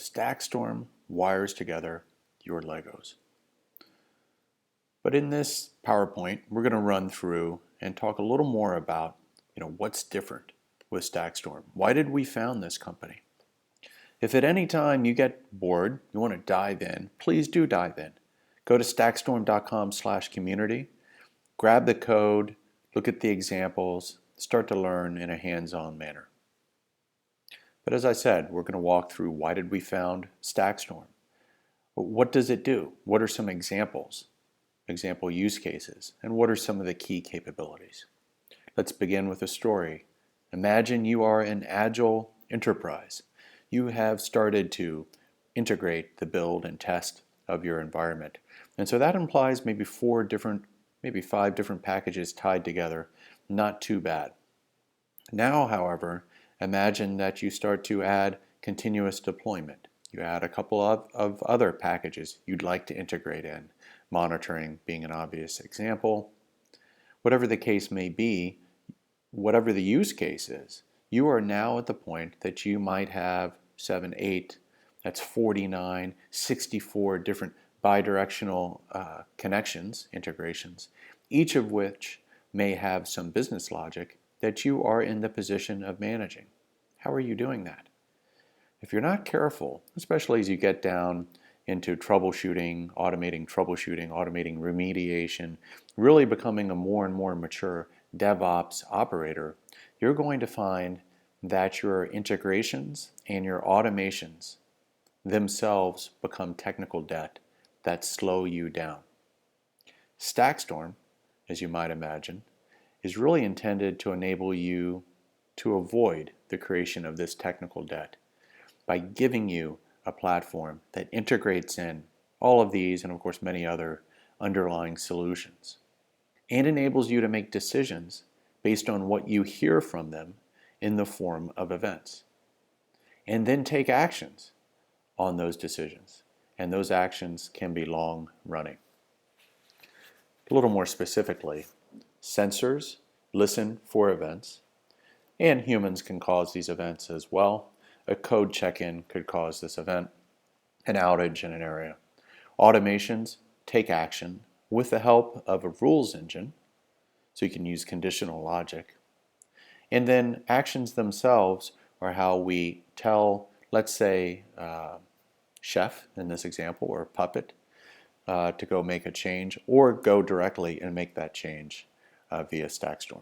StackStorm wires together your Legos. But in this PowerPoint, we're going to run through and talk a little more about what's different with StackStorm. Why did we found this company? If at any time you get bored, you want to dive in, please do dive in. Go to stackstorm.com/community, grab the code, look at the examples, start to learn in a hands-on manner. But as I said, we're going to walk through why did we found StackStorm? What does it do? What are some example use cases? And what are some of the key capabilities? Let's begin with a story. Imagine you are an agile enterprise. You have started to integrate the build and test of your environment. And so that implies maybe 5 different packages tied together. Not too bad. Now, however, imagine that you start to add continuous deployment. You add a couple of other packages you'd like to integrate in, monitoring being an obvious example. Whatever the case may be, whatever the use case is, you are now at the point that you might have 7, 8, that's 49, 64 different bidirectional connections, integrations, each of which may have some business logic that you are in the position of managing. How are you doing that? If you're not careful, especially as you get down into troubleshooting, automating remediation, really becoming a more and more mature DevOps operator, you're going to find that your integrations and your automations themselves become technical debt that slow you down. StackStorm, as you might imagine, is really intended to enable you to avoid the creation of this technical debt by giving you a platform that integrates in all of these and of course many other underlying solutions and enables you to make decisions based on what you hear from them in the form of events and then take actions on those decisions, and those actions can be long running. A little more specifically, sensors listen for events, and humans can cause these events as well. A code check-in could cause this event, an outage in an area. Automations take action with the help of a rules engine, so you can use conditional logic. And then actions themselves are how we tell, let's say, Chef in this example, or Puppet, to go make a change, or go directly and make that change via StackStorm.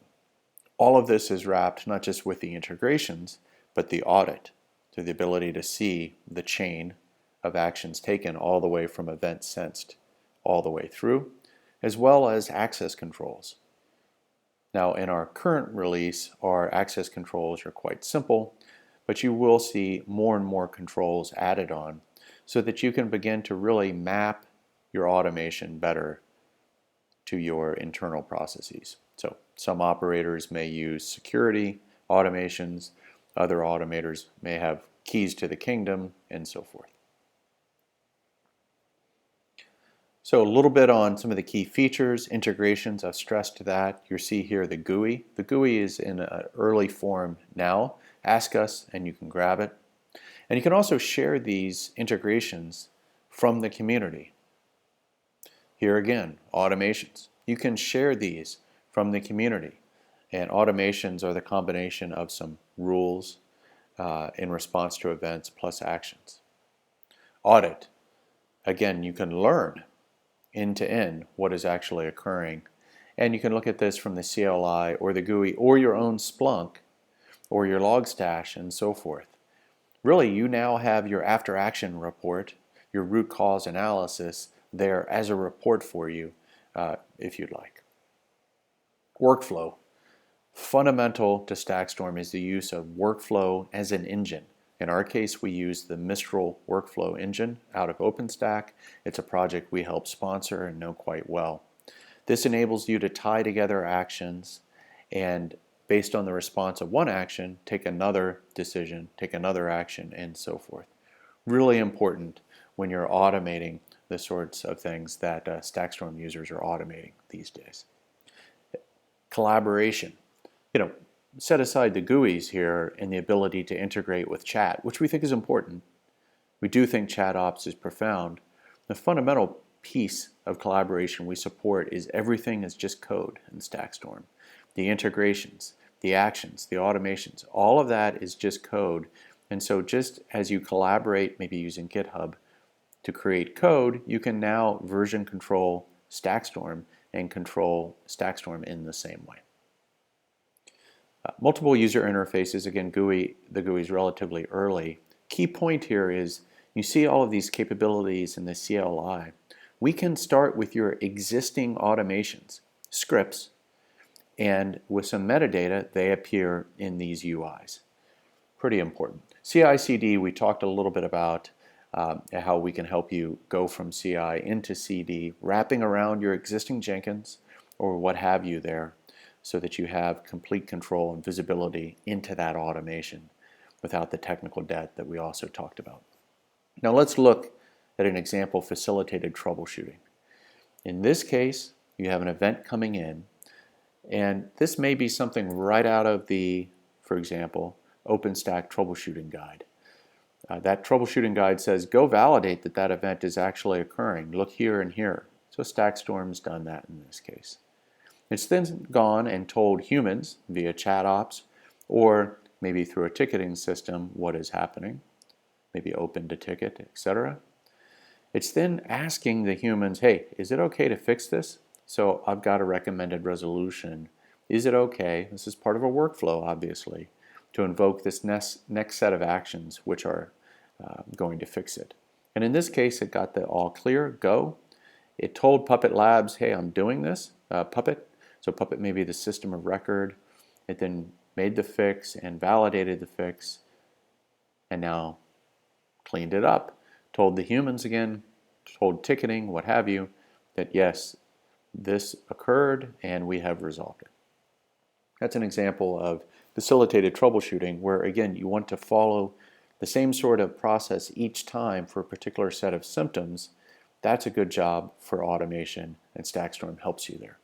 All of this is wrapped not just with the integrations, but the audit, so the ability to see the chain of actions taken all the way from event sensed all the way through, as well as access controls. Now, in our current release, our access controls are quite simple, but you will see more and more controls added on so that you can begin to really map your automation better to your internal processes. So some operators may use security automations, other automators may have keys to the kingdom, and so forth. So a little bit on some of the key features, integrations, I've stressed that. You see here the GUI. The GUI is in an early form now. Ask us and you can grab it. And you can also share these integrations from the community. Here again, automations. You can share these from the community. And automations are the combination of some rules in response to events plus actions. Audit. Again, you can learn end to end what is actually occurring. And you can look at this from the CLI or the GUI or your own Splunk or your Logstash and so forth. Really, you now have your after action report, your root cause analysis there as a report for you if you'd like. Workflow. Fundamental to StackStorm is the use of workflow as an engine. In our case, we use the Mistral workflow engine out of OpenStack. It's a project we help sponsor and know quite well. This enables you to tie together actions and based on the response of one action, take another decision, take another action, and so forth. Really important when you're automating the sorts of things that StackStorm users are automating these days. Collaboration. Set aside the GUIs here and the ability to integrate with chat, which we think is important. We do think chat ops is profound. The fundamental piece of collaboration we support is everything is just code in StackStorm. The integrations, the actions, the automations, all of that is just code. And so just as you collaborate, maybe using GitHub, to create code, you can now version control StackStorm and control StackStorm in the same way. Multiple user interfaces, again, the GUI is relatively early. Key point here is you see all of these capabilities in the CLI. We can start with your existing automations, scripts, and with some metadata, they appear in these UIs. Pretty important. CI/CD, we talked a little bit about how we can help you go from CI into CD, wrapping around your existing Jenkins or what have you there, so that you have complete control and visibility into that automation without the technical debt that we also talked about. Now let's look at an example facilitated troubleshooting. In this case, you have an event coming in, and this may be something right out of the, for example, OpenStack troubleshooting guide. That troubleshooting guide says, go validate that that event is actually occurring. Look here and here. So StackStorm's done that in this case. It's then gone and told humans via chat ops or maybe through a ticketing system what is happening, maybe opened a ticket, etc. It's then asking the humans, hey, is it okay to fix this? So I've got a recommended resolution. Is it okay? This is part of a workflow, obviously, to invoke this next set of actions which are going to fix it. And in this case, it got the all clear, go. It told Puppet Labs, hey, I'm doing this, Puppet. So Puppet may be the system of record. It then made the fix and validated the fix and now cleaned it up. Told the humans again, told ticketing, what have you, that yes, this occurred and we have resolved it. That's an example of facilitated troubleshooting where, again, you want to follow the same sort of process each time for a particular set of symptoms. That's a good job for automation, and StackStorm helps you there.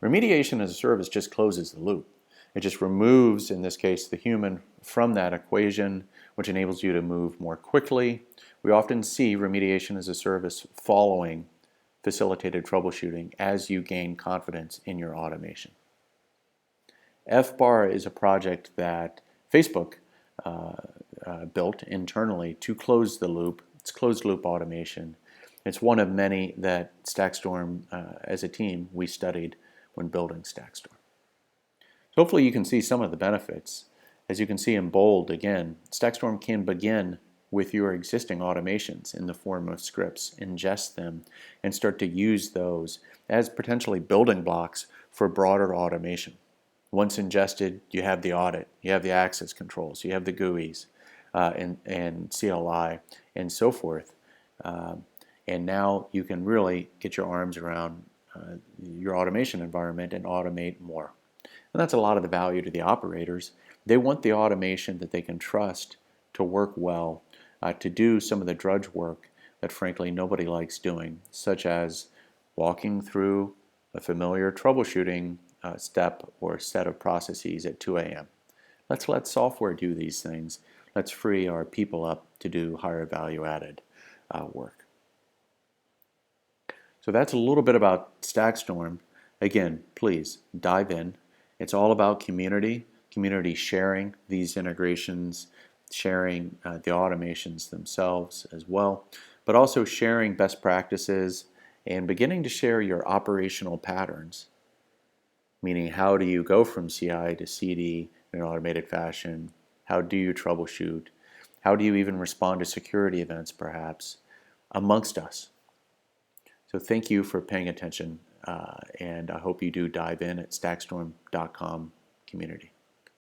Remediation as a service just closes the loop. It just removes, in this case, the human from that equation, which enables you to move more quickly. We often see remediation as a service following facilitated troubleshooting as you gain confidence in your automation. FBAR is a project that Facebook built internally to close the loop. It's closed loop automation. It's one of many that StackStorm, as a team, we studied when building StackStorm. Hopefully you can see some of the benefits. As you can see in bold, again, StackStorm can begin with your existing automations in the form of scripts, ingest them, and start to use those as potentially building blocks for broader automation. Once ingested, you have the audit, you have the access controls, you have the GUIs and CLI and so forth. And now you can really get your arms around your automation environment and automate more. And that's a lot of the value to the operators. They want the automation that they can trust to work well, to do some of the drudge work that frankly nobody likes doing, such as walking through a familiar troubleshooting step or set of processes at 2 a.m. Let's let software do these things. Let's free our people up to do higher value added work. So that's a little bit about StackStorm. Again, please dive in. It's all about community sharing these integrations, sharing the automations themselves as well, but also sharing best practices and beginning to share your operational patterns, meaning how do you go from CI to CD in an automated fashion? How do you troubleshoot? How do you even respond to security events, perhaps, amongst us? So thank you for paying attention, and I hope you do dive in at stackstorm.com community.